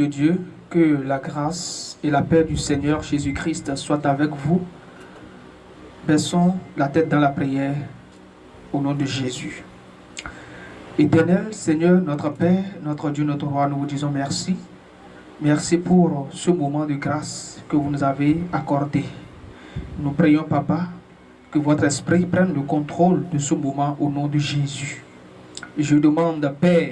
de Dieu, que la grâce et la paix du Seigneur Jésus-Christ soient avec vous. Baissons la tête dans la prière au nom de Jésus. Éternel Seigneur, notre Père, notre Dieu, notre Roi, nous vous disons merci. Merci pour ce moment de grâce que vous nous avez accordé. Nous prions, Papa, que votre esprit prenne le contrôle de ce moment au nom de Jésus. Je demande, Père,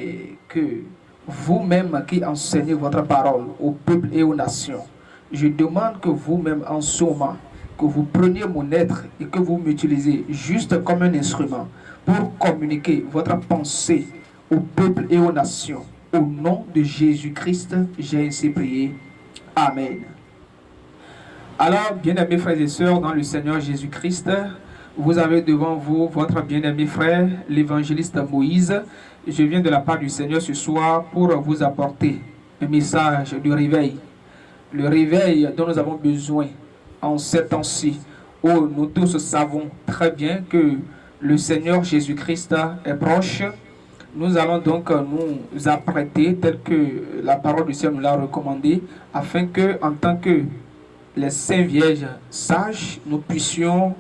que vous-même qui enseignez votre parole au peuple et aux nations, je demande que vous-même en ce moment, que vous preniez mon être et que vous m'utilisez juste comme un instrument pour communiquer votre pensée au peuple et aux nations. Au nom de Jésus-Christ, j'ai ainsi prié. Amen. Alors, bien-aimés frères et sœurs dans le Seigneur Jésus-Christ, vous avez devant vous votre bien-aimé frère, l'évangéliste Moïse. Je viens de la part du Seigneur ce soir pour vous apporter un message de réveil. Le réveil dont nous avons besoin en ces temps-ci, où nous tous savons très bien que le Seigneur Jésus-Christ est proche. Nous allons donc nous apprêter tel que la parole du Seigneur nous l'a recommandé, afin que, en tant que les saints vierges sages, nous puissions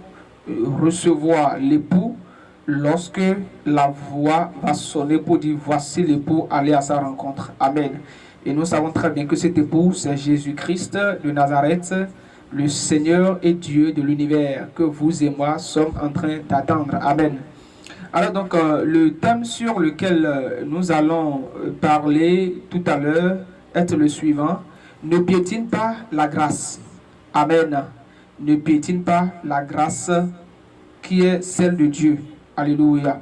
recevoir l'époux lorsque la voix va sonner pour dire voici l'époux, allez à sa rencontre. Amen. Et nous savons très bien que cet époux, c'est Jésus-Christ de Nazareth, le Seigneur et Dieu de l'univers, que vous et moi sommes en train d'attendre. Amen. Alors donc, le thème sur lequel nous allons parler tout à l'heure est le suivant. Ne piétine pas la grâce. Amen. Ne piétine pas la grâce qui est celle de Dieu. Alléluia.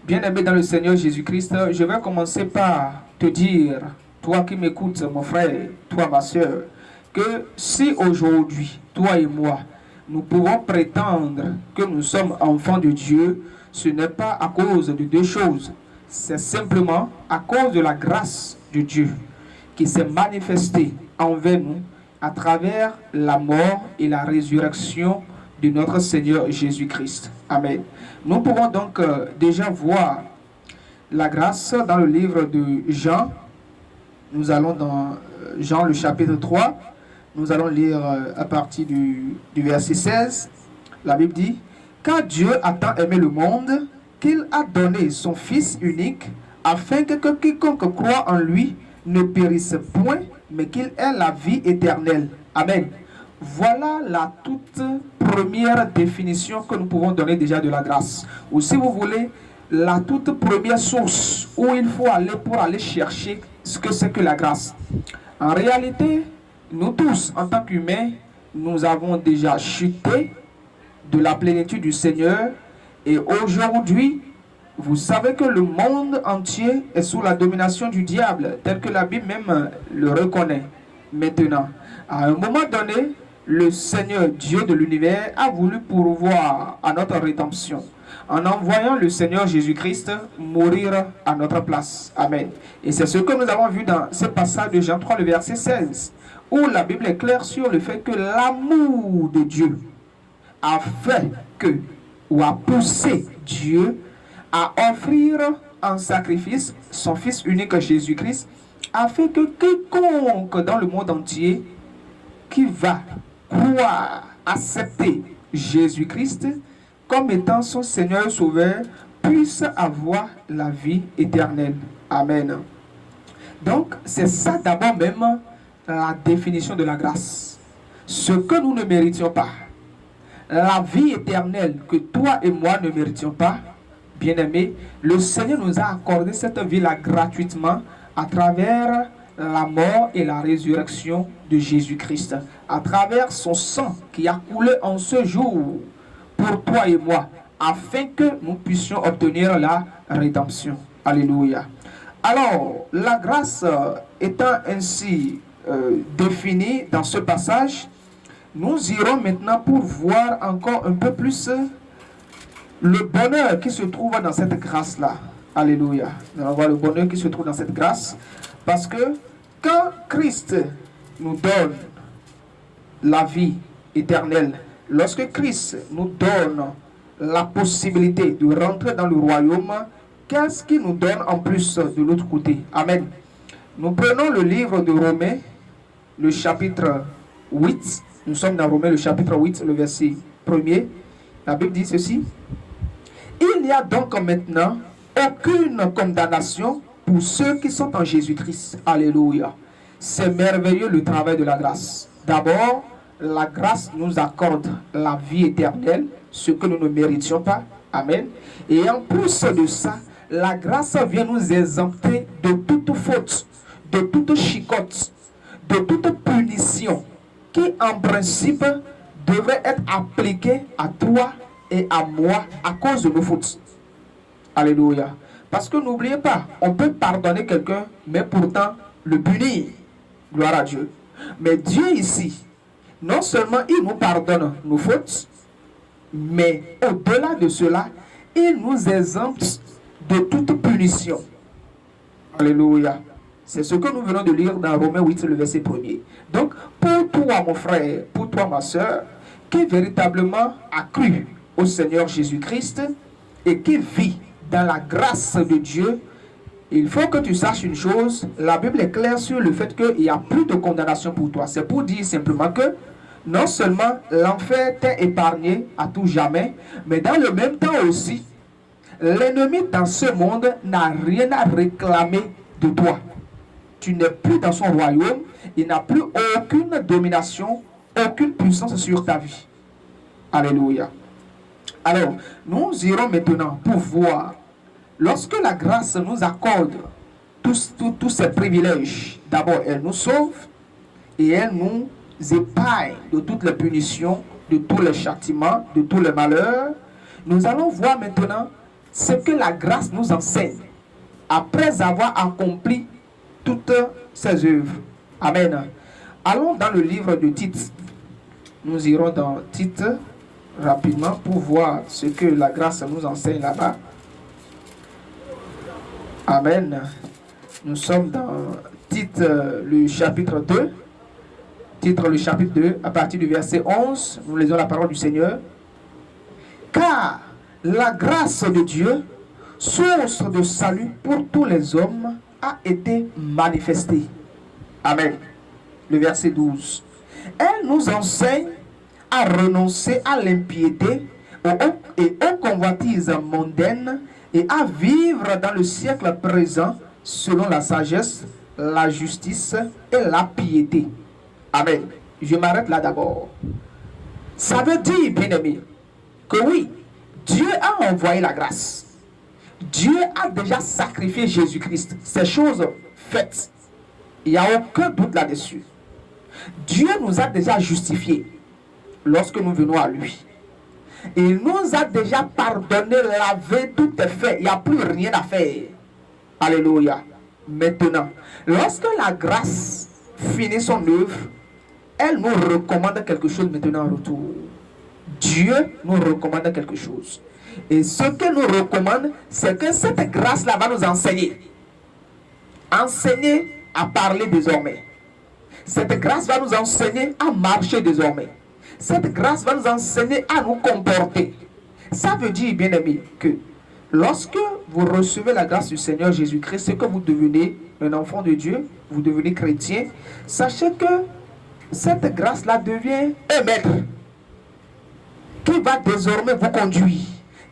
Bien-aimé dans le Seigneur Jésus-Christ, je vais commencer par te dire, toi qui m'écoutes, mon frère, toi ma soeur, que si aujourd'hui, toi et moi, nous pouvons prétendre que nous sommes enfants de Dieu, ce n'est pas à cause de deux choses. C'est simplement à cause de la grâce de Dieu qui s'est manifestée envers nous à travers la mort et la résurrection de notre Seigneur Jésus-Christ. Amen. Nous pouvons donc déjà voir la grâce dans le livre de Jean. Nous allons dans Jean le chapitre 3. Nous allons lire à partir du verset 16. La Bible dit: car Dieu a tant aimé le monde qu'il a donné son Fils unique, afin que quiconque croit en lui ne périsse point, mais qu'il ait la vie éternelle. Amen. Voilà la toute première définition que nous pouvons donner déjà de la grâce. Ou si vous voulez, la toute première source où il faut aller pour aller chercher ce que c'est que la grâce. En réalité, nous tous, en tant qu'humains, nous avons déjà chuté de la plénitude du Seigneur. Et aujourd'hui, vous savez que le monde entier est sous la domination du diable, tel que la Bible même le reconnaît. Maintenant, à un moment donné, le Seigneur Dieu de l'univers a voulu pourvoir à notre rédemption en envoyant le Seigneur Jésus-Christ mourir à notre place. Amen. Et c'est ce que nous avons vu dans ce passage de Jean 3, le verset 16, où la Bible est claire sur le fait que l'amour de Dieu a fait que, ou a poussé Dieu à offrir en sacrifice son Fils unique Jésus-Christ, afin que quiconque dans le monde entier qui va croire, accepter Jésus-Christ comme étant son Seigneur et Sauveur puisse avoir la vie éternelle. Amen. Donc, c'est ça d'abord même la définition de la grâce. Ce que nous ne méritions pas, la vie éternelle que toi et moi ne méritions pas, bien-aimés, le Seigneur nous a accordé cette vie-là gratuitement à travers la mort et la résurrection de Jésus-Christ, à travers son sang qui a coulé en ce jour pour toi et moi, afin que nous puissions obtenir la rédemption. Alléluia. Alors, la grâce étant ainsi définie dans ce passage, nous irons maintenant pour voir encore un peu plus le bonheur qui se trouve dans cette grâce-là. Alléluia. Nous allons voir le bonheur qui se trouve dans cette grâce. Parce que quand Christ nous donne la vie éternelle, lorsque Christ nous donne la possibilité de rentrer dans le royaume, qu'est-ce qu'il nous donne en plus de l'autre côté? Amen. Nous prenons le livre de Romains, le chapitre 8. Nous sommes dans Romains, le chapitre 8, le verset 1er. La Bible dit ceci. Il n'y a donc maintenant aucune condamnation pour ceux qui sont en Jésus-Christ. Alléluia. C'est merveilleux le travail de la grâce. D'abord, la grâce nous accorde la vie éternelle, ce que nous ne méritions pas. Amen. Et en plus de ça, la grâce vient nous exempter de toute faute, de toute chicote, de toute punition qui en principe devrait être appliquée à toi et à moi à cause de nos fautes. Alléluia. Parce que n'oubliez pas, on peut pardonner quelqu'un, mais pourtant le punir. Gloire à Dieu. Mais Dieu ici, non seulement il nous pardonne nos fautes, mais au-delà de cela, il nous exempte de toute punition. Alléluia. C'est ce que nous venons de lire dans Romains 8, le verset 1er. Donc, pour toi, mon frère, pour toi, ma soeur, qui véritablement a cru au Seigneur Jésus-Christ et qui vit dans la grâce de Dieu, il faut que tu saches une chose. La Bible est claire sur le fait qu'il n'y a plus de condamnation pour toi. C'est pour dire simplement que non seulement l'enfer t'est épargné à tout jamais, mais dans le même temps aussi, l'ennemi dans ce monde n'a rien à réclamer de toi. Tu n'es plus dans son royaume, il n'a plus aucune domination, aucune puissance sur ta vie. Alléluia. Alors, nous irons maintenant pour voir, lorsque la grâce nous accorde tous ces privilèges, d'abord elle nous sauve et elle nous épargne de toutes les punitions, de tous les châtiments, de tous les malheurs. Nous allons voir maintenant ce que la grâce nous enseigne après avoir accompli toutes ses œuvres. Amen. Allons dans le livre de Tite. Nous irons dans Tite rapidement pour voir ce que la grâce nous enseigne là-bas. Amen. Nous sommes dans Tite, le chapitre 2. Tite, le chapitre 2, à partir du verset 11. Nous lisons la parole du Seigneur. Car la grâce de Dieu, source de salut pour tous les hommes, a été manifestée. Amen. Le verset 12. Elle nous enseigne à renoncer à l'impiété et aux convoitises mondaines et à vivre dans le siècle présent selon la sagesse, la justice et la piété. Amen. Je m'arrête là d'abord. Ça veut dire, bien-aimé, que oui, Dieu a envoyé la grâce. Dieu a déjà sacrifié Jésus-Christ. Ces choses faites. Il n'y a aucun doute là-dessus. Dieu nous a déjà justifiés lorsque nous venons à lui. Il nous a déjà pardonné, lavé, tout est fait. Il n'y a plus rien à faire. Alléluia. Maintenant, lorsque la grâce finit son œuvre, elle nous recommande quelque chose maintenant en retour. Dieu nous recommande quelque chose. Et ce qu'elle nous recommande, c'est que cette grâce-là va nous enseigner. Enseigner à parler désormais. Cette grâce va nous enseigner à marcher désormais. Cette grâce va nous enseigner à nous comporter. Ça veut dire, bien aimé, que lorsque vous recevez la grâce du Seigneur Jésus-Christ, c'est que vous devenez un enfant de Dieu, vous devenez chrétien, sachez que cette grâce-là devient un maître qui va désormais vous conduire,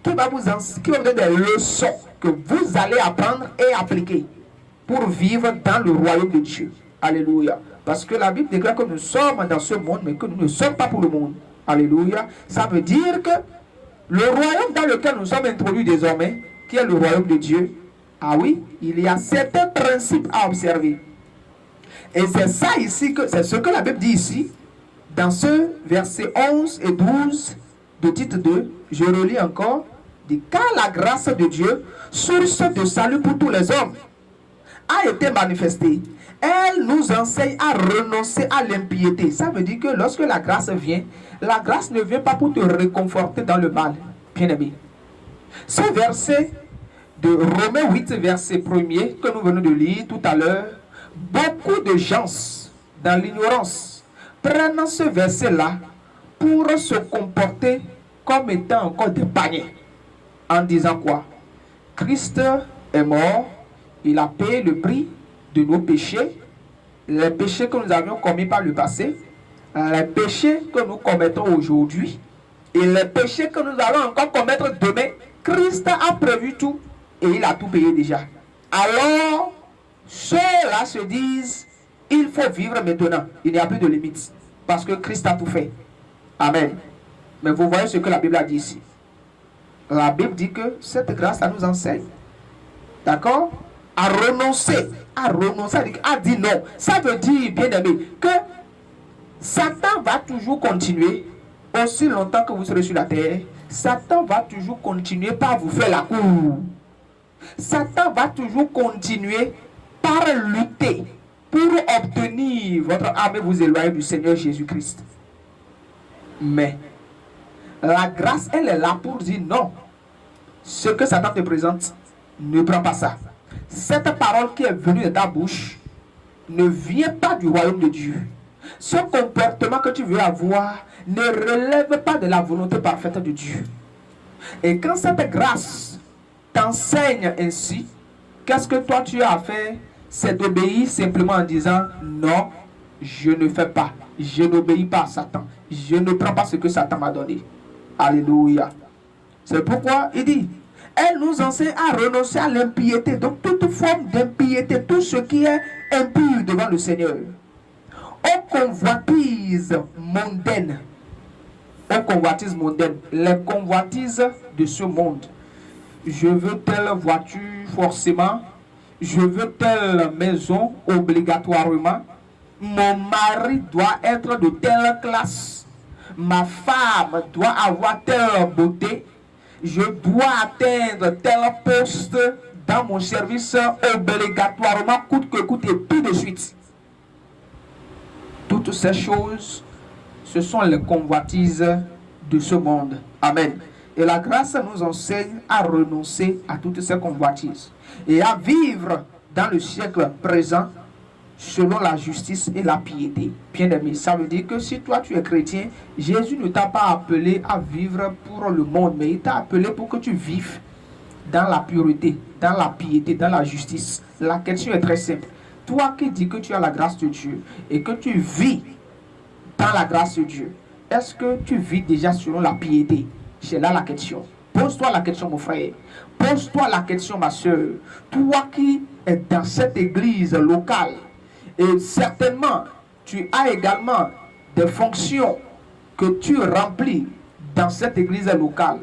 qui va vous donner des leçons que vous allez apprendre et appliquer pour vivre dans le royaume de Dieu. Alléluia. Parce que la Bible déclare que nous sommes dans ce monde, mais que nous ne sommes pas pour le monde. Alléluia. Ça veut dire que le royaume dans lequel nous sommes introduits désormais, qui est le royaume de Dieu, ah oui, il y a certains principes à observer. Et c'est ça ici, c'est ce que la Bible dit ici, dans ce verset 11 et 12 de Tite 2, je relis encore, dit car la grâce de Dieu, source de salut pour tous les hommes, a été manifestée. Elle nous enseigne à renoncer à l'impiété. Ça veut dire que lorsque la grâce vient, la grâce ne vient pas pour te réconforter dans le mal, bien-aimé. Ce verset de Romains 8, verset 1er, que nous venons de lire tout à l'heure, beaucoup de gens, dans l'ignorance, prennent ce verset-là pour se comporter comme étant encore des païens. En disant quoi? Christ est mort, il a payé le prix, de nos péchés, les péchés que nous avions commis par le passé, les péchés que nous commettons aujourd'hui et les péchés que nous allons encore commettre demain. Christ a prévu tout et il a tout payé déjà. Alors, ceux-là se disent, il faut vivre maintenant. Il n'y a plus de limite parce que Christ a tout fait. Amen. Mais vous voyez ce que la Bible a dit ici. La Bible dit que cette grâce, ça nous enseigne. D'accord? À renoncer, à dire non. Ça veut dire, bien aimé, que Satan va toujours continuer, aussi longtemps que vous serez sur la terre, Satan va toujours continuer par vous faire la cour. Satan va toujours continuer par lutter pour obtenir votre âme et vous éloigner du Seigneur Jésus-Christ. Mais la grâce, elle est là pour dire non. Ce que Satan te présente, ne prends pas ça. Cette parole qui est venue de ta bouche ne vient pas du royaume de Dieu. Ce comportement que tu veux avoir ne relève pas de la volonté parfaite de Dieu. Et quand cette grâce t'enseigne ainsi, qu'est-ce que toi tu as à faire? C'est d'obéir simplement en disant non, je ne fais pas. Je n'obéis pas à Satan. Je ne prends pas ce que Satan m'a donné. Alléluia. C'est pourquoi il dit, elle nous enseigne à renoncer à l'impiété. Donc toute forme d'impiété, tout ce qui est impur devant le Seigneur. Aux convoitises mondaines. Aux convoitises mondaines. Les convoitises de ce monde. Je veux telle voiture forcément. Je veux telle maison obligatoirement. Mon mari doit être de telle classe. Ma femme doit avoir telle beauté. Je dois atteindre tel poste dans mon service obligatoirement, coûte que coûte, et puis de suite. Toutes ces choses, ce sont les convoitises de ce monde. Amen. Et la grâce nous enseigne à renoncer à toutes ces convoitises et à vivre dans le siècle présent selon la justice et la piété. Bien aimé, ça veut dire que si toi tu es chrétien, Jésus ne t'a pas appelé à vivre pour le monde, mais il t'a appelé pour que tu vives dans la pureté, dans la piété, dans la justice. La question est très simple. Toi qui dis que tu as la grâce de Dieu et que tu vis dans la grâce de Dieu, est-ce que tu vis déjà selon la piété? C'est là la question. Pose-toi la question, mon frère. Pose-toi la question, ma soeur. Toi qui es dans cette église locale, et certainement, tu as également des fonctions que tu remplis dans cette église locale.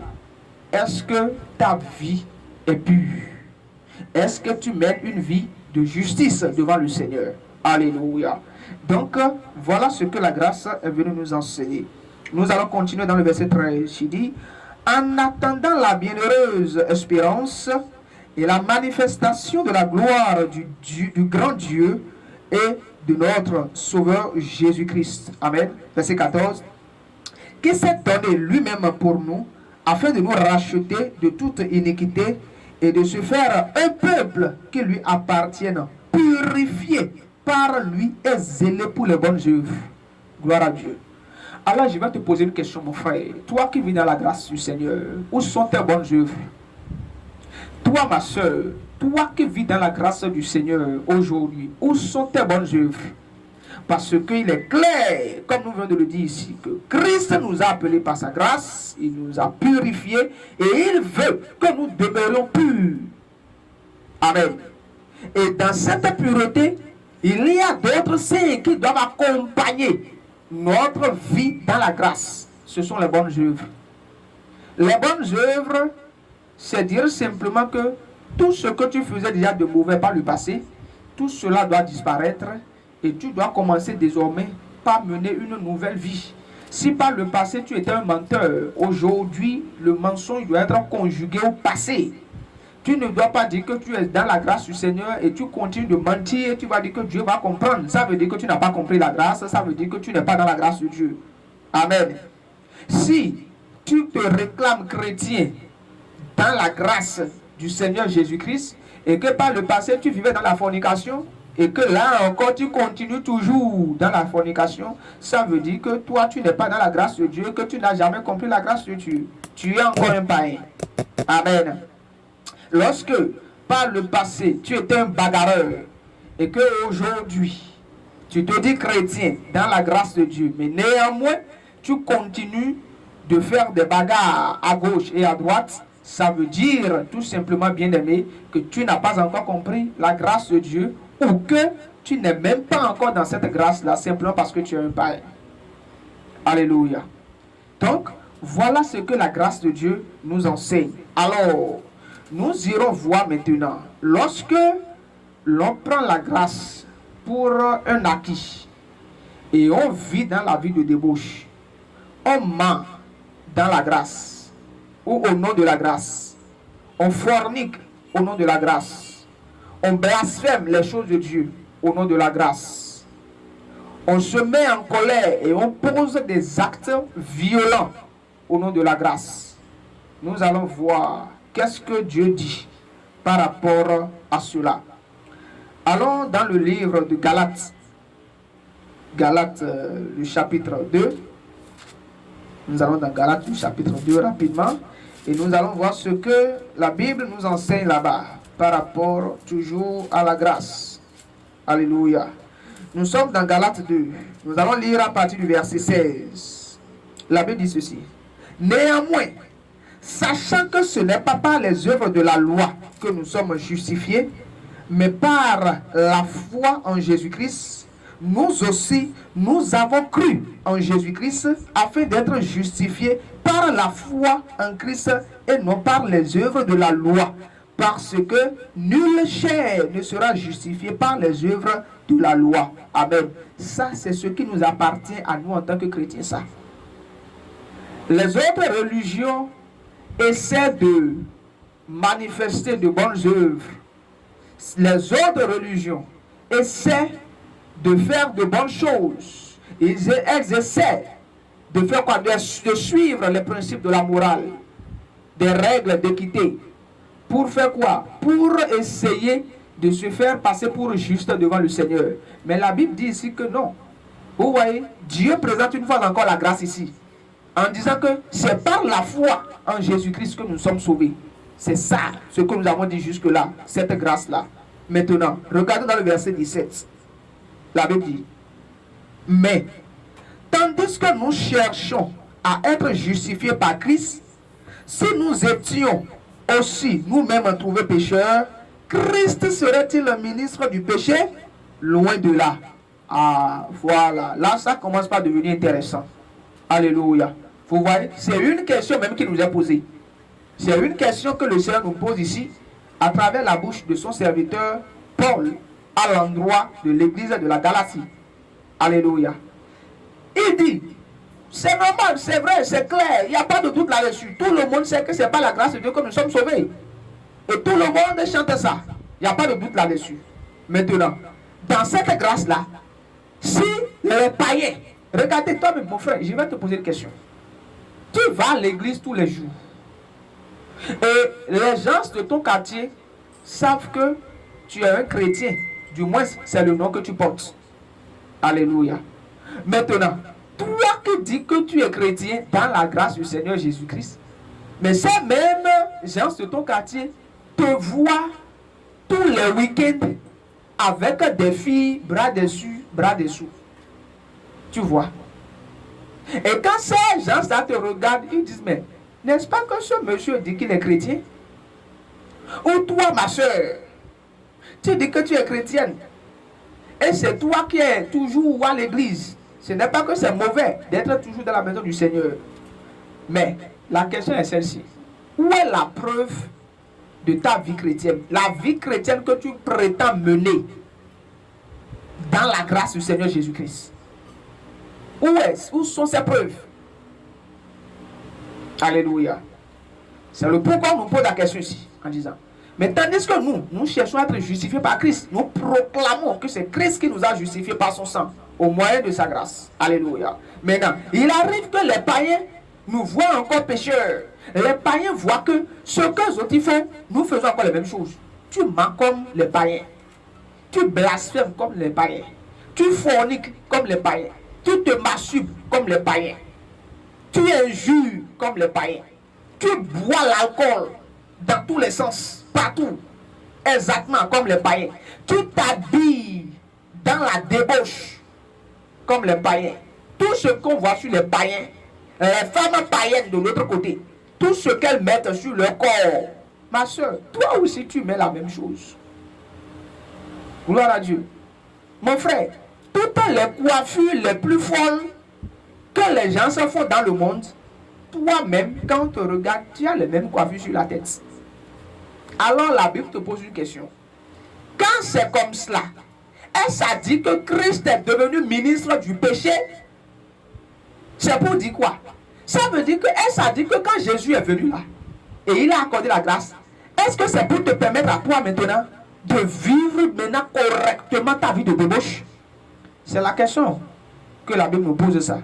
Est-ce que ta vie est pure? Est-ce que tu mènes une vie de justice devant le Seigneur? Alléluia. Donc, voilà ce que la grâce est venue nous enseigner. Nous allons continuer dans le verset 13. Il dit, en attendant la bienheureuse espérance et la manifestation de la gloire du grand Dieu et de notre Sauveur Jésus-Christ. Amen. Verset 14. Qui s'est donné lui-même pour nous, afin de nous racheter de toute iniquité et de se faire un peuple qui lui appartienne, purifié par lui et zélé pour les bonnes œuvres. Gloire à Dieu. Alors je vais te poser une question, mon frère. Toi qui vis dans la grâce du Seigneur, où sont tes bonnes œuvres? Toi, ma soeur, toi qui vis dans la grâce du Seigneur aujourd'hui, où sont tes bonnes œuvres? Parce qu'il est clair, comme nous venons de le dire ici, que Christ nous a appelés par sa grâce, il nous a purifiés et il veut que nous demeurions purs. Amen. Et dans cette pureté, il y a d'autres signes qui doivent accompagner notre vie dans la grâce. Ce sont les bonnes œuvres. Les bonnes œuvres, c'est dire simplement que tout ce que tu faisais déjà de mauvais par le passé, tout cela doit disparaître et tu dois commencer désormais par mener une nouvelle vie. Si par le passé tu étais un menteur, aujourd'hui le mensonge doit être conjugué au passé. Tu ne dois pas dire que tu es dans la grâce du Seigneur et tu continues de mentir et tu vas dire que Dieu va comprendre. Ça veut dire que tu n'as pas compris la grâce, ça veut dire que tu n'es pas dans la grâce de Dieu. Amen. Si tu te réclames chrétien dans la grâce du Seigneur Jésus-Christ et que par le passé tu vivais dans la fornication et que là encore tu continues toujours dans la fornication, ça veut dire que toi tu n'es pas dans la grâce de Dieu, que tu n'as jamais compris la grâce de Dieu. Tu es encore un païen. Amen. Lorsque par le passé tu étais un bagarreur et qu'aujourd'hui, tu te dis chrétien dans la grâce de Dieu, mais néanmoins, tu continues de faire des bagarres à gauche et à droite, ça veut dire tout simplement, bien-aimé, que tu n'as pas encore compris la grâce de Dieu ou que tu n'es même pas encore dans cette grâce-là simplement parce que tu es un païen. Alléluia. Donc, voilà ce que la grâce de Dieu nous enseigne. Alors, nous irons voir maintenant, lorsque l'on prend la grâce pour un acquis et on vit dans la vie de débauche, on ment dans la grâce ou au nom de la grâce, on fornique au nom de la grâce, on blasphème les choses de Dieu au nom de la grâce, on se met en colère et on pose des actes violents au nom de la grâce. Nous allons voir qu'est-ce que Dieu dit par rapport à cela. Allons dans le livre de Galates. Galates, le chapitre 2. Nous allons dans Galates, le chapitre 2 rapidement. Et nous allons voir ce que la Bible nous enseigne là-bas par rapport toujours à la grâce. Alléluia. Nous sommes dans Galates 2. Nous allons lire à partir du verset 16. La Bible dit ceci. Néanmoins, sachant que ce n'est pas par les œuvres de la loi que nous sommes justifiés, mais par la foi en Jésus-Christ, nous aussi, nous avons cru en Jésus-Christ afin d'être justifiés par la foi en Christ et non par les œuvres de la loi. Parce que nulle chair ne sera justifiée par les œuvres de la loi. Amen. Ça, c'est ce qui nous appartient à nous en tant que chrétiens. Ça. Les autres religions essaient de manifester de bonnes œuvres. Les autres religions essaient de faire de bonnes choses. Elles essaient de faire quoi? De suivre les principes de la morale, des règles d'équité. Pour faire quoi? Pour essayer de se faire passer pour juste devant le Seigneur. Mais la Bible dit ici que non. Vous voyez, Dieu présente une fois encore la grâce ici. En disant que c'est par la foi en Jésus-Christ que nous sommes sauvés. C'est ça, ce que nous avons dit jusque-là, cette grâce-là. Maintenant, regardez dans le verset 17. La Bible dit, mais, tandis que nous cherchons à être justifiés par Christ, si nous étions aussi nous-mêmes trouvés pécheurs, Christ serait-il le ministre du péché? Loin de là. Ah, voilà. Là, ça commence par devenir intéressant. Alléluia. Vous voyez, c'est une question même qui nous est posée. C'est une question que le Seigneur nous pose ici, à travers la bouche de son serviteur Paul, à l'endroit de l'église de la Galatie. Alléluia. Il dit, c'est normal, c'est vrai, c'est clair, il n'y a pas de doute là-dessus. Tout le monde sait que ce n'est pas la grâce de Dieu que nous sommes sauvés. Et tout le monde chante ça. Il n'y a pas de doute là-dessus. Maintenant, dans cette grâce-là, si les païens, regardez toi, mon frère, je vais te poser une question. Tu vas à l'église tous les jours. Et les gens de ton quartier savent que tu es un chrétien. Du moins, c'est le nom que tu portes. Alléluia. Maintenant, toi qui dis que tu es chrétien dans la grâce du Seigneur Jésus-Christ, mais ces mêmes gens de ton quartier te voient tous les week-ends avec des filles bras dessus, bras dessous. Tu vois. Et quand ces gens ça te regardent, ils disent, mais n'est-ce pas que ce monsieur dit qu'il est chrétien? Ou toi, ma soeur, tu dis que tu es chrétienne. Et c'est toi qui es toujours à l'église. Ce n'est pas que c'est mauvais d'être toujours dans la maison du Seigneur. Mais la question est celle-ci. Où est la preuve de ta vie chrétienne? La vie chrétienne que tu prétends mener dans la grâce du Seigneur Jésus-Christ. Où sont ces preuves? Alléluia. C'est le pourquoi on nous pose la question ici, en disant, mais tandis que nous cherchons à être justifiés par Christ, nous proclamons que c'est Christ qui nous a justifiés par son sang, au moyen de sa grâce. Alléluia. Maintenant, il arrive que les païens nous voient encore pécheurs. Les païens voient que ce que les autres font, nous faisons encore les mêmes choses. Tu mens comme les païens. Tu blasphèmes comme les païens. Tu forniques comme les païens. Tu te masturbes comme les païens. Tu injures comme les païens. Tu bois l'alcool dans tous les sens, partout. exactement comme les païens. Tu t'habilles dans la débauche comme les païens. Tout ce qu'on voit sur les païens, les femmes païennes de l'autre côté, tout ce qu'elles mettent sur leur corps, ma soeur, toi aussi tu mets la même chose. Gloire à Dieu. Mon frère, toutes les coiffures les plus folles que les gens se font dans le monde, toi-même, quand on te regarde, tu as les mêmes coiffures sur la tête. Alors la Bible te pose une question. Quand c'est comme cela, est-ce à dire que Christ est devenu ministre du péché? C'est pour dire quoi? Ça veut dire que, est-ce à dire que quand Jésus est venu là, et il a accordé la grâce, est-ce que c'est pour te permettre à toi maintenant de vivre maintenant correctement ta vie de débauche? C'est la question que la Bible nous pose ça.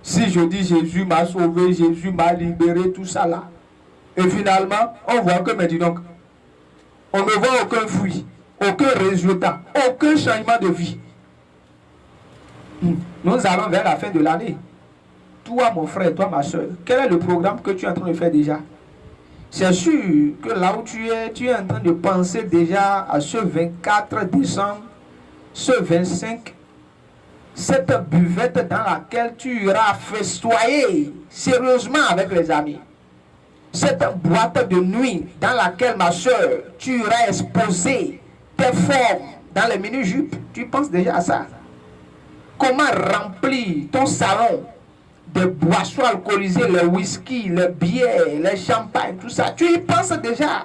Si je dis Jésus m'a sauvé, Jésus m'a libéré, tout ça là, et finalement, on voit que, mais dis donc, on ne voit aucun fruit, aucun résultat, aucun changement de vie. Nous allons vers la fin de l'année. Toi, mon frère, toi, ma soeur, quel est le programme que tu es en train de faire déjà? C'est sûr que là où tu es en train de penser déjà à ce 24 décembre, ce 25, cette buvette dans laquelle tu iras festoyer sérieusement avec les amis. Cette boîte de nuit dans laquelle, ma soeur, tu iras exposer tes formes dans les mini-jupes. Tu penses déjà à ça? Comment remplir ton salon de boissons alcoolisées, les whisky, les bières, les champagnes, tout ça? Tu y penses déjà.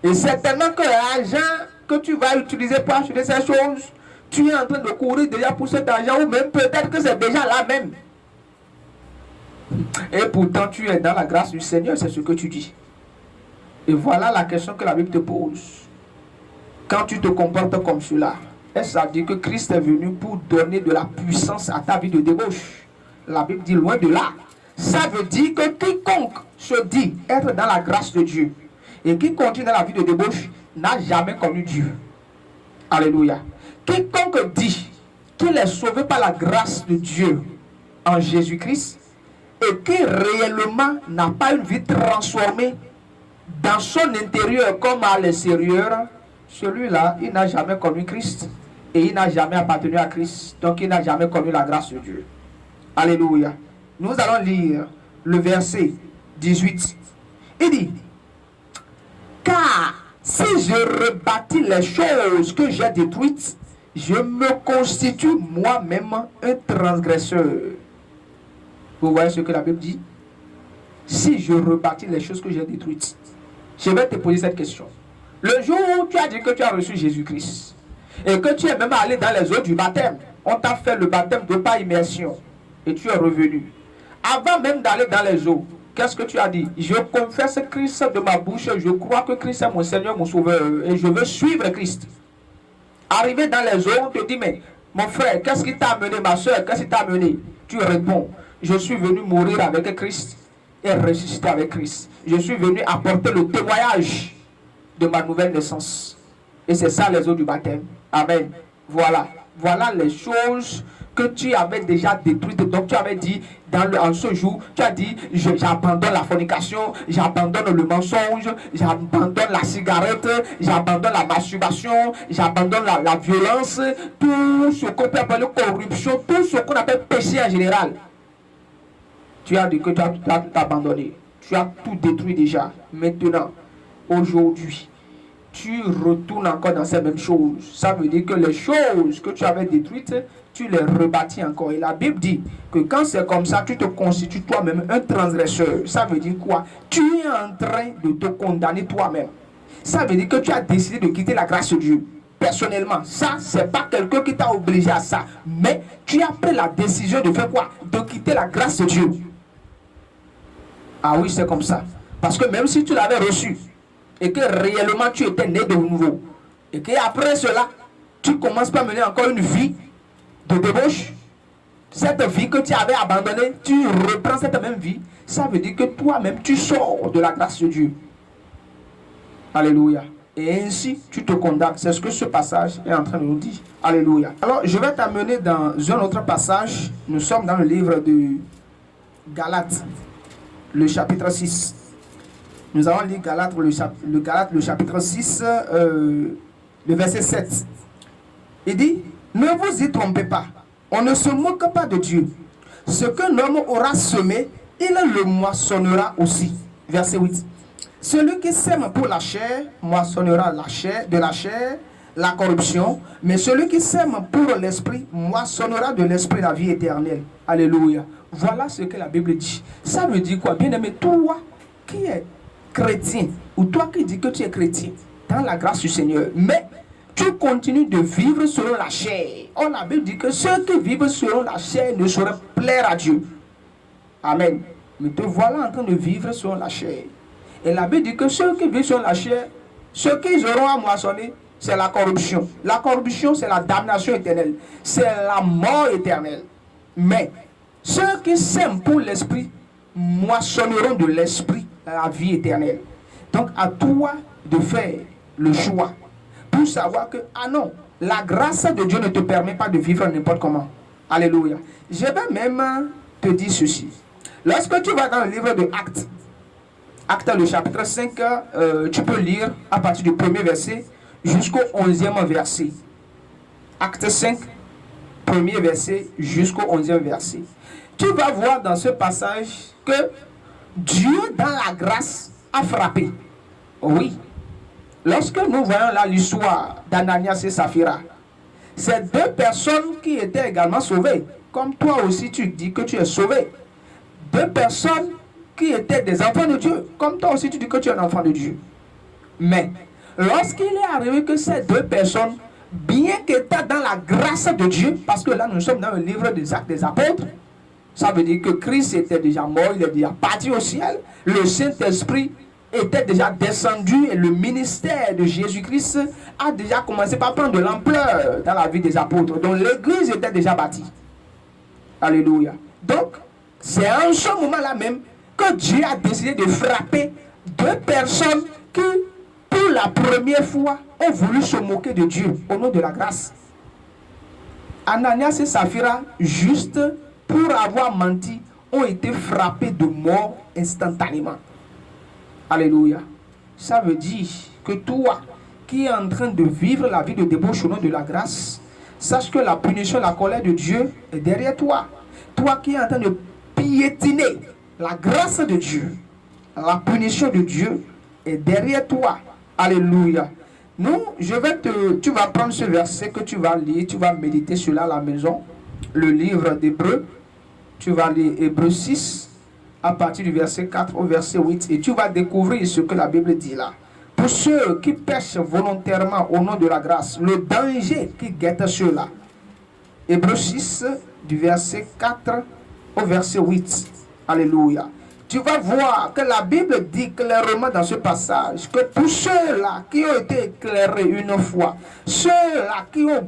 Et certainement que l'argent que tu vas utiliser pour acheter ces choses, tu es en train de courir déjà pour cet argent, ou même peut-être que c'est déjà là même. Et pourtant tu es dans la grâce du Seigneur, c'est ce que tu dis. Et voilà la question que la Bible te pose. Quand tu te comportes comme cela, est-ce à dire que Christ est venu pour donner de la puissance à ta vie de débauche? La Bible dit loin de là. Ça veut dire que quiconque se dit être dans la grâce de Dieu et qui continue dans la vie de débauche n'a jamais connu Dieu. Alléluia. Quiconque dit qu'il est sauvé par la grâce de Dieu en Jésus-Christ et qui réellement n'a pas une vie transformée dans son intérieur comme à l'extérieur, celui-là, il n'a jamais connu Christ et il n'a jamais appartenu à Christ. Donc il n'a jamais connu la grâce de Dieu. Alléluia. Nous allons lire le verset 18. Il dit, car si je rebâtis les choses que j'ai détruites, je me constitue moi-même un transgresseur. Vous voyez ce que la Bible dit? Si je rebâtis les choses que j'ai détruites, je vais te poser cette question. Le jour où tu as dit que tu as reçu Jésus-Christ et que tu es même allé dans les eaux du baptême, on t'a fait le baptême de par immersion et tu es revenu. Avant même d'aller dans les eaux, qu'est-ce que tu as dit? Je confesse Christ de ma bouche, je crois que Christ est mon Seigneur, mon Sauveur et je veux suivre Christ. Arrivé dans les eaux, on te dit, mais mon frère, qu'est-ce qui t'a amené, ma soeur, qu'est-ce qui t'a amené? Tu réponds, je suis venu mourir avec Christ et ressusciter avec Christ. Je suis venu apporter le témoignage de ma nouvelle naissance. Et c'est ça les eaux du baptême. Amen. Voilà. Voilà les choses que tu avais déjà détruites. Donc tu avais dit en ce jour, tu as dit j'abandonne la fornication, j'abandonne le mensonge, j'abandonne la cigarette, j'abandonne la masturbation, j'abandonne la violence, tout ce qu'on peut appeler corruption, tout ce qu'on appelle péché en général. Tu as dit que tu as tout abandonné. Tu as tout détruit déjà. Maintenant, aujourd'hui, tu retournes encore dans ces mêmes choses. Ça veut dire que les choses que tu avais détruites, tu les rebâtis encore. Et la Bible dit que quand c'est comme ça, tu te constitues toi-même un transgresseur. Ça veut dire quoi? Tu es en train de te condamner toi-même. Ça veut dire que tu as décidé de quitter la grâce de Dieu. Personnellement, ça, c'est pas quelqu'un qui t'a obligé à ça. Mais tu as pris la décision de faire quoi? De quitter la grâce de Dieu. Ah oui, c'est comme ça. Parce que même si tu l'avais reçu, et que réellement tu étais né de nouveau, et qu'après cela, tu commences par mener encore une vie de débauche, cette vie que tu avais abandonnée, tu reprends cette même vie, ça veut dire que toi-même, tu sors de la grâce de Dieu. Alléluia. Et ainsi, tu te condamnes. C'est ce que ce passage est en train de nous dire. Alléluia. Alors, je vais t'amener dans un autre passage. Nous sommes dans le livre de Galates, le chapitre 6. Nous allons lire Galates, le chapitre 6, le verset 7. Il dit, ne vous y trompez pas, on ne se moque pas de Dieu. Ce que l'homme aura semé, il le moissonnera aussi. Verset 8. Celui qui sème pour la chair, moissonnera de la chair, la corruption. Mais celui qui sème pour l'esprit, moissonnera de l'esprit la vie éternelle. Alléluia. Voilà ce que la Bible dit. Ça veut dire quoi? Bien aimé, toi qui es chrétien, ou toi qui dis que tu es chrétien, dans la grâce du Seigneur, mais tu continues de vivre selon la chair. Or, la Bible dit que ceux qui vivent selon la chair ne sauraient plaire à Dieu. Amen. Mais te voilà en train de vivre selon la chair. Et la Bible dit que ceux qui vivent selon la chair, ceux qu'ils auront à moissonner, c'est la corruption. La corruption, c'est la damnation éternelle. C'est la mort éternelle. Mais ceux qui s'aiment pour l'esprit moissonneront de l'esprit la vie éternelle. Donc, à toi de faire le choix pour savoir que, ah non, la grâce de Dieu ne te permet pas de vivre n'importe comment. Alléluia. Je vais même te dire ceci. Lorsque tu vas dans le livre de Actes, Actes le chapitre 5, tu peux lire à partir du premier verset jusqu'au 11e verset. Actes 5, premier verset jusqu'au 11e verset. Tu vas voir dans ce passage que Dieu, dans la grâce, a frappé. Oui. Lorsque nous voyons là l'histoire d'Ananias et Saphira, c'est deux personnes qui étaient également sauvées. Comme toi aussi tu dis que tu es sauvé. Deux personnes qui étaient des enfants de Dieu. Comme toi aussi tu dis que tu es un enfant de Dieu. Mais lorsqu'il est arrivé que ces deux personnes, bien qu'étant dans la grâce de Dieu, parce que là nous sommes dans le livre des Actes des Apôtres, ça veut dire que Christ était déjà mort, il est déjà parti au ciel. Le Saint-Esprit était déjà descendu et le ministère de Jésus-Christ a déjà commencé par prendre de l'ampleur dans la vie des apôtres. Donc l'église était déjà bâtie. Alléluia. Donc, c'est en ce moment-là même que Dieu a décidé de frapper deux personnes qui, pour la première fois, ont voulu se moquer de Dieu au nom de la grâce. Ananias et Saphira, juste pour avoir menti, ont été frappés de mort instantanément. Alléluia. Ça veut dire que toi qui es en train de vivre la vie de débauche au nom de la grâce, sache que la punition, la colère de Dieu est derrière toi. Toi qui es en train de piétiner la grâce de Dieu, la punition de Dieu est derrière toi. Alléluia. Tu vas prendre ce verset que tu vas lire, tu vas méditer cela à la maison, le livre d'Hébreux. Tu vas lire Hébreux 6 à partir du verset 4 au verset 8 et tu vas découvrir ce que la Bible dit là. Pour ceux qui pêchent volontairement au nom de la grâce, le danger qui guette ceux-là. Hébreux 6 du verset 4 au verset 8. Alléluia. Tu vas voir que la Bible dit clairement dans ce passage que pour ceux-là qui ont été éclairés une fois, ceux-là qui ont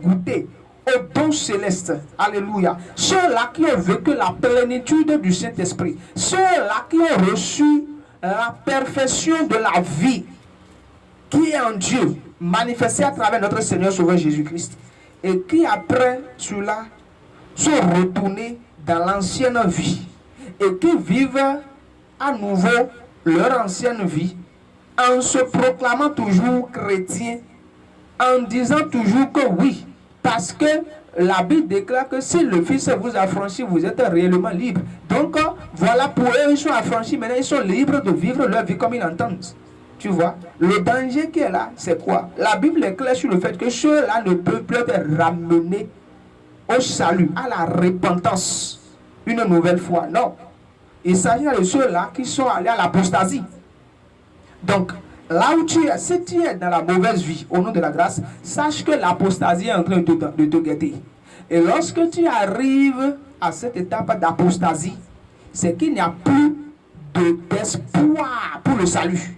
goûté au don céleste, alléluia, ceux-là qui ont vécu la plénitude du Saint-Esprit, ceux-là qui ont reçu la perfection de la vie qui est en Dieu, manifestée à travers notre Seigneur Sauveur Jésus-Christ, et qui après cela sont retournés dans l'ancienne vie et qui vivent à nouveau leur ancienne vie en se proclamant toujours chrétiens, en disant toujours que oui, parce que la Bible déclare que si le Fils vous a affranchi, vous êtes réellement libre. Donc voilà, pour eux, ils sont affranchis, maintenant ils sont libres de vivre leur vie comme ils l'entendent. Tu vois, le danger qui est là, c'est quoi? La Bible est claire sur le fait que ceux-là ne peuvent plus être ramenés au salut, à la repentance, une nouvelle fois. Non. Il s'agit de ceux-là qui sont allés à l'apostasie. Donc, là où tu es, si tu es dans la mauvaise vie, au nom de la grâce, sache que l'apostasie est en train de te guetter. Et lorsque tu arrives à cette étape d'apostasie, c'est qu'il n'y a plus d'espoir pour le salut.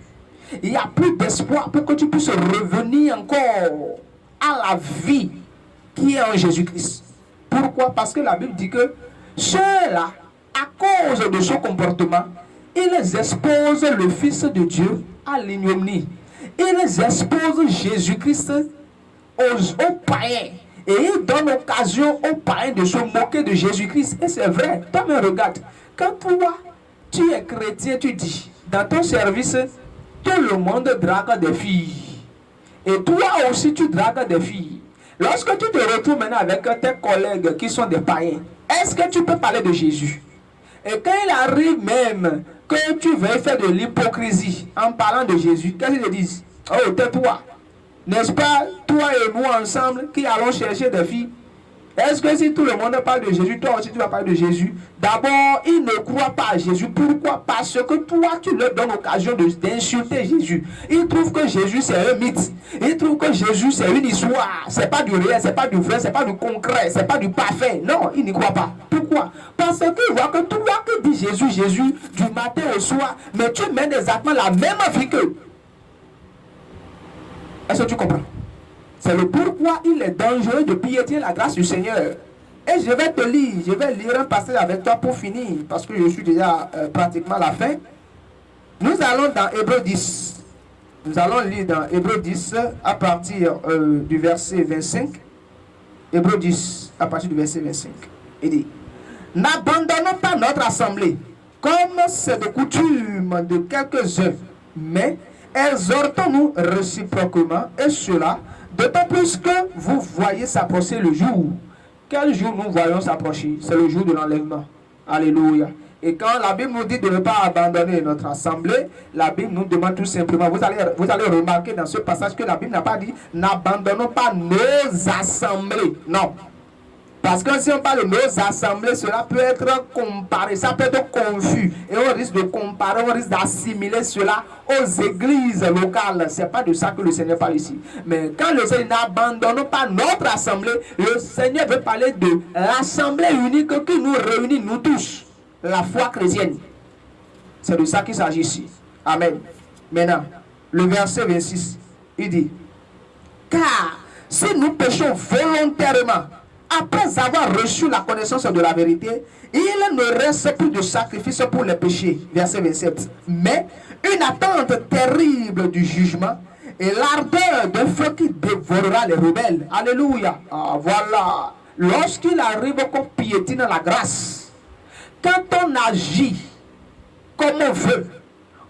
Il n'y a plus d'espoir pour que tu puisses revenir encore à la vie qui est en Jésus-Christ. Pourquoi? Parce que la Bible dit que ceux-là, à cause de son comportement, ils exposent le Fils de Dieu à l'ignominie. Ils exposent Jésus-Christ aux païens. Et ils donnent occasion aux païens de se moquer de Jésus-Christ. Et c'est vrai, toi me regarde. Quand toi, tu es chrétien, tu dis, dans ton service, tout le monde drague des filles. Et toi aussi, tu dragues des filles. Lorsque tu te retrouves maintenant avec tes collègues qui sont des païens, est-ce que tu peux parler de Jésus? Et quand il arrive même que tu veuilles faire de l'hypocrisie en parlant de Jésus, qu'est-ce qu'ils te disent? Oh, tais-toi. N'est-ce pas, toi et moi ensemble qui allons chercher des filles? Est-ce que si tout le monde parle de Jésus, toi aussi tu vas parler de Jésus? D'abord, ils ne croient pas à Jésus. Pourquoi? Parce que toi, tu leur donnes l'occasion d'insulter Jésus. Ils trouvent que Jésus c'est un mythe. Ils trouvent que Jésus c'est une histoire. C'est pas du réel, c'est pas du vrai, c'est pas du concret, c'est pas du parfait. Non, ils n'y croient pas. Pourquoi? Parce qu'ils voient que toi qui dis Jésus, Jésus, du matin au soir, mais tu mènes exactement la même vie qu'eux. Est-ce que tu comprends? C'est le pourquoi il est dangereux de piétiner la grâce du Seigneur. Et je vais lire un passage avec toi pour finir, parce que je suis déjà pratiquement à la fin. Nous allons dans Hébreux 10. Nous allons lire dans Hébreux 10 à partir du verset 25. Hébreux 10 à partir du verset 25. Il dit, n'abandonnons pas notre assemblée, comme c'est de coutume de quelques-uns, mais exhortons-nous réciproquement, et cela d'autant plus que vous voyez s'approcher le jour. Quel jour nous voyons s'approcher? C'est le jour de l'enlèvement. Alléluia. Et quand la Bible nous dit de ne pas abandonner notre assemblée, la Bible nous demande tout simplement, vous allez remarquer dans ce passage que la Bible n'a pas dit n'abandonnons pas nos assemblées. Non. Parce que si on parle de nos assemblées, cela peut être comparé, ça peut être confus. Et on risque de comparer, on risque d'assimiler cela aux églises locales. Ce n'est pas de ça que le Seigneur parle ici. Mais quand le Seigneur n'abandonne pas notre assemblée, le Seigneur veut parler de l'assemblée unique qui nous réunit, nous tous, la foi chrétienne. C'est de ça qu'il s'agit ici. Amen. Maintenant, le verset 26, il dit, car si nous péchons volontairement, après avoir reçu la connaissance de la vérité, il ne reste plus de sacrifice pour les péchés. Verset 27. Mais une attente terrible du jugement et l'ardeur d'un feu qui dévorera les rebelles. Alléluia. Ah, voilà. Lorsqu'il arrive qu'on piétine la grâce, quand on agit comme on veut,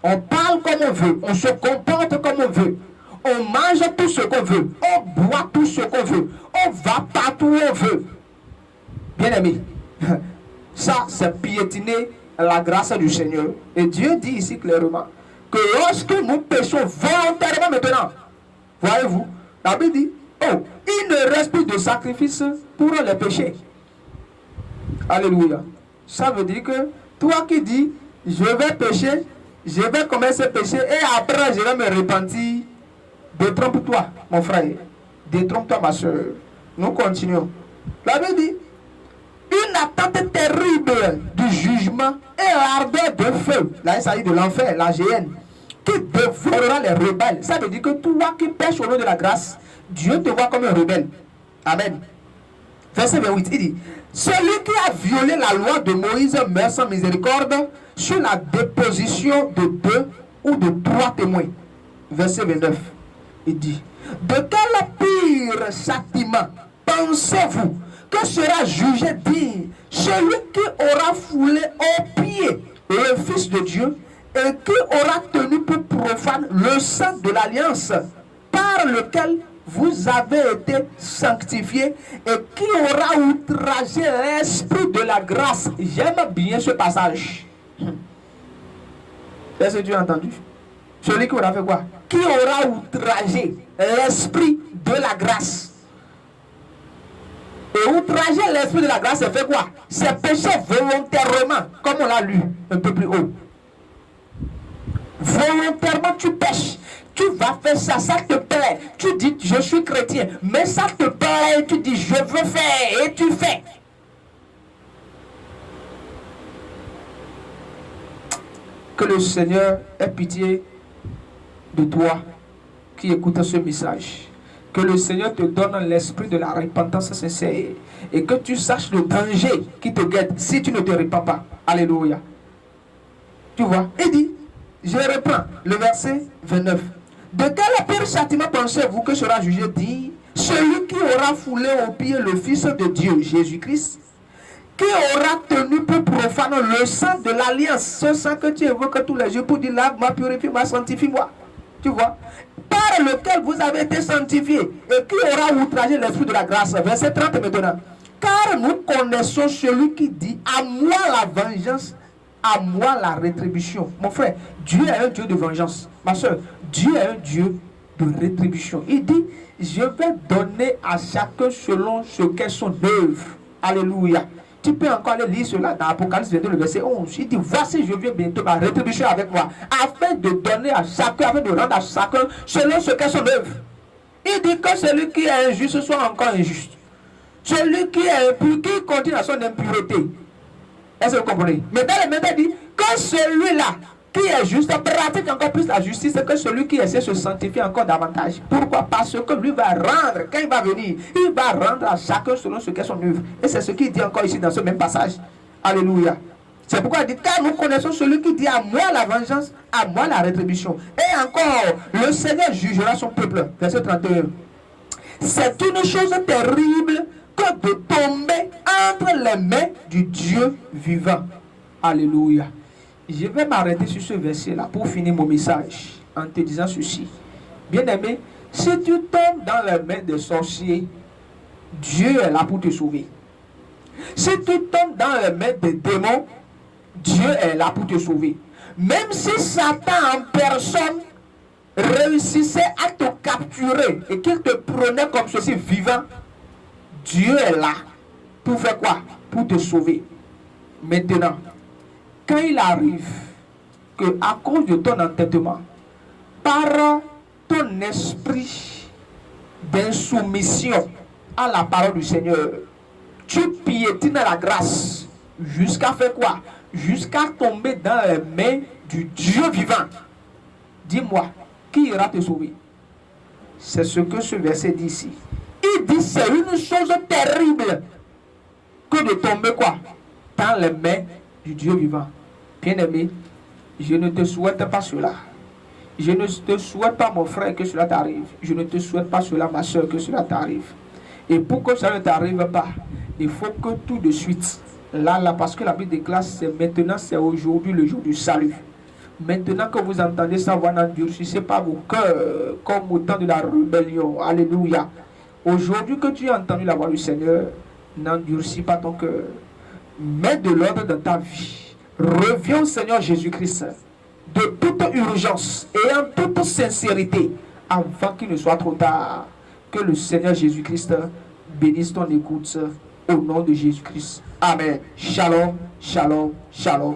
on parle comme on veut, on se comporte comme on veut, on mange tout ce qu'on veut, on boit tout ce qu'on veut, on va partout où on veut. Bien aimé, ça c'est piétiner la grâce du Seigneur. Et Dieu dit ici clairement que lorsque nous péchons volontairement maintenant, voyez-vous, la Bible dit, oh, il ne reste plus de sacrifice pour les péchés. Alléluia. Ça veut dire que toi qui dis, je vais pécher, je vais commencer à pécher et après je vais me repentir. Détrompe-toi, mon frère. Détrompe-toi, ma soeur. Nous continuons. La Bible dit, une attente terrible du jugement et l'ardeur de feu. Là, il s'agit de l'enfer, la géhenne, qui dévorera les rebelles. Ça veut dire que toi qui pêches au nom de la grâce, Dieu te voit comme un rebelle. Amen. Verset 28, il dit, celui qui a violé la loi de Moïse meurt sans miséricorde sur la déposition de 2 ou de 3 témoins. Verset 29. Il dit, de quel pire châtiment pensez-vous que sera jugé digne celui qui aura foulé au pied le Fils de Dieu et qui aura tenu pour profane le sang de l'alliance par lequel vous avez été sanctifiés et qui aura outragé l'esprit de la grâce? J'aime bien ce passage. Est-ce que tu as entendu? Celui qui aura fait quoi? Qui aura outragé l'esprit de la grâce. Et outrager l'esprit de la grâce, c'est fait quoi? C'est pécher volontairement, comme on l'a lu un peu plus haut. Volontairement, tu pêches. Tu vas faire ça, ça te plaît. Tu dis, je suis chrétien, mais ça te plaît. Et tu dis, je veux faire, et tu fais. Que le Seigneur ait pitié de toi qui écoute ce message. Que le Seigneur te donne l'esprit de la repentance sincère et que tu saches le danger qui te guette si tu ne te repens pas. Alléluia. Tu vois, il dit, je reprends le verset 29. De quel pire châtiment pensez-vous que sera jugé digne celui qui aura foulé au pied le Fils de Dieu, Jésus-Christ, qui aura tenu pour profane profanons le sang de l'alliance, ce sang que tu évoques tous les jours pour dire lave-moi, purifie-moi, sanctifie-moi. Tu vois, par lequel vous avez été sanctifiés et qui aura outragé l'esprit de la grâce. Verset 30 maintenant. Car nous connaissons celui qui dit à moi la vengeance, à moi la rétribution. Mon frère, Dieu est un Dieu de vengeance. Ma soeur, Dieu est un Dieu de rétribution. Il dit, je vais donner à chacun selon ce qu'est son œuvre. Alléluia. Tu peux encore aller lire cela dans Apocalypse 22, le verset 11. Il dit, voici, je viens bientôt, ma rétribution avec moi, afin de donner à chacun, afin de rendre à chacun selon ce qu'est son œuvre. Il dit que celui qui est injuste soit encore injuste. Celui qui est impur, qui continue à son impureté. Est-ce que vous comprenez? Mais dans les mêmes, il dit que celui-là qui est juste pratique encore plus la justice que celui qui essaie de se sanctifier encore davantage. Pourquoi? Parce que lui va rendre, quand il va venir, il va rendre à chacun selon ce qu'est son œuvre. Et c'est ce qu'il dit encore ici dans ce même passage. Alléluia. C'est pourquoi il dit, car nous connaissons celui qui dit à moi la vengeance, à moi la rétribution. Et encore, le Seigneur jugera son peuple. Verset 31. C'est une chose terrible que de tomber entre les mains du Dieu vivant. Alléluia. Je vais m'arrêter sur ce verset-là pour finir mon message en te disant ceci. Bien-aimé, si tu tombes dans les mains des sorciers, Dieu est là pour te sauver. Si tu tombes dans les mains des démons, Dieu est là pour te sauver. Même si Satan en personne réussissait à te capturer et qu'il te prenait comme ceci vivant, Dieu est là pour faire quoi? Pour te sauver. Maintenant, quand il arrive que à cause de ton entêtement, par ton esprit d'insoumission à la parole du Seigneur, tu piétines la grâce jusqu'à faire quoi? Jusqu'à tomber dans les mains du Dieu vivant. Dis-moi, qui ira te sauver? C'est ce que ce verset dit ici. Il dit c'est une chose terrible que de tomber quoi? Dans les mains du Dieu vivant. Bien-aimé, je ne te souhaite pas cela. Je ne te souhaite pas, mon frère, que cela t'arrive. Je ne te souhaite pas cela, ma soeur, que cela t'arrive. Et pour que ça ne t'arrive pas, il faut que tout de suite, là, parce que la Bible déclare, c'est maintenant, c'est aujourd'hui le jour du salut. Maintenant que vous entendez ça, vous n'endurcissez pas vos cœurs comme au temps de la rébellion. Alléluia. Aujourd'hui que tu as entendu la voix du Seigneur, n'endurcis pas ton cœur. Mets de l'ordre dans ta vie. Reviens au Seigneur Jésus-Christ de toute urgence et en toute sincérité avant qu'il ne soit trop tard. Que le Seigneur Jésus-Christ bénisse ton écoute au nom de Jésus-Christ. Amen. Shalom, shalom, shalom.